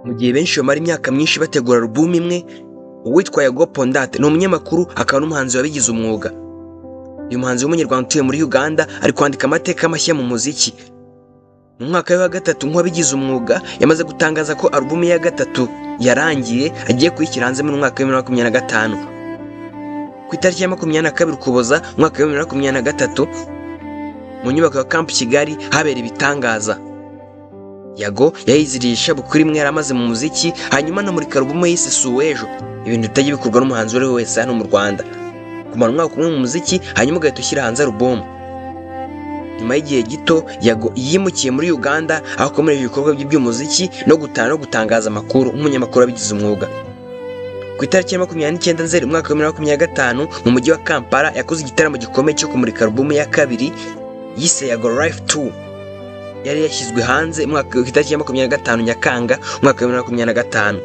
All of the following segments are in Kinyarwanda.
mu gihe benshi bamara imyaka myinshi bategura album imwe. Uwitwa Yago Pondate ni umunyamakuru akaba n'umuhanzi wabigize umwuga. Uyu muhanzi w'umunyarwanda utuye muri Uganda ari kwandika amateka mashya mu muziki. Mu mwaka wa gatatu nk'uwabigize umwuga yamaze gutangaza ko album ya gatatu yarangiye agiye kuyishyira hanze mu mwaka wa 2025. Ku itariki ya 22 Ukuboza mu mwaka wa 2023 mu nyubako ya Camp Kigali habera ibitangaza. Yago yayizirisha bukuri imwe yaramaze mu muziki, hanyuma no muri album yise Suwejo, ibintu bitajya bikorwa n'umuhanzi uri wese hano mu Rwanda. Kumara umwaka umwe mu muziki hanyuma ugahita ushyira hanze album. Nyuma y'igihe gito Yago yimukiye muri Uganda aho akomereje ibikorwa by'umuziki no gutangaza amakuru nk'umunyamakuru wabigize umwuga. Ku itariki ya 29 Nzeri umwaka wa 2025 mu mujyi wa Kampala yakoze igitaramo gikomeye cyo kumurika album ya kabiri yise Yago Life 2. Yari yashyizwe hanze ku itariki ya 25 Nyakanga umwaka wa 2025.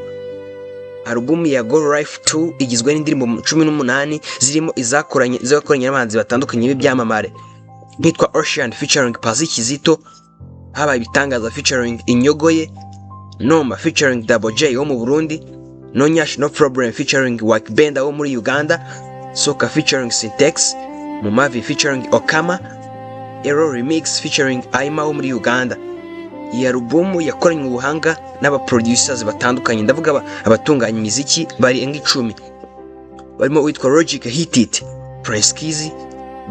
Album ya Yago Life 2 igizwe n'indirimbo 18 zirimo izakoranye n'abahanzi batandukanye b'ibyamamare bitwa Ocean featuring Pazzi Kizito, habaye ibitangaza featuring Inyogoye, Noma featuring Double J wo mu Burundi, No Nyash No Problem featuring Wakibenda wo muri Uganda, Soka featuring Syntex, Mumavi featuring Okama, Ero Remix featuring Aima wo muri Uganda. Iyi album yakoranye ubuhanga n'aba-producers batandukanye, ndavuga abatunganya imiziki bari 10 barimo witwa Logic Hit It, Prince Kizi,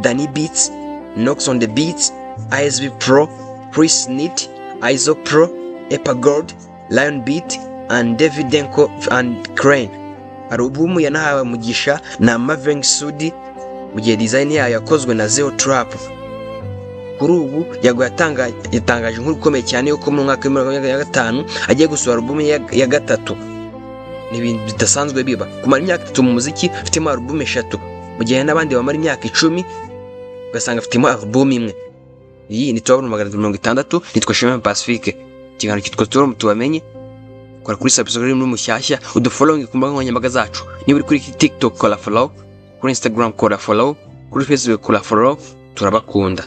Danny Beats, Nox on the Beats, ISV Pro, Chris Nit, Iso Pro, Epagold, Lion Beat and David Denko and Crane. Album yanahawe mugisha na Marvin Sudi mu gihe design yayo yakozwe na Zero Trap. Kuri ubu Yago yatangaje inkuru ikomeye cyane yuko mu mwaka wa 2025 agiye gusura album ya gatatu. Ni ibintu bidasanzwe biba kumara imyaka 3 mu muziki ufitemo album 3 mu gihe n'abandi bamara imyaka 10 ugasanga afitemo album imwe. Iyi ni Top 160 nitwa Shema Pacifique. Ikiganiro kitwa Tom tubamenye. Kora kuri subscribe muri mushyashya udufollowing ku mbuga nkoranyambaga zacu. Niba uri kuri TikTok kora follow, kuri Instagram kora follow, kuri Facebook kora follow. Turabakunda.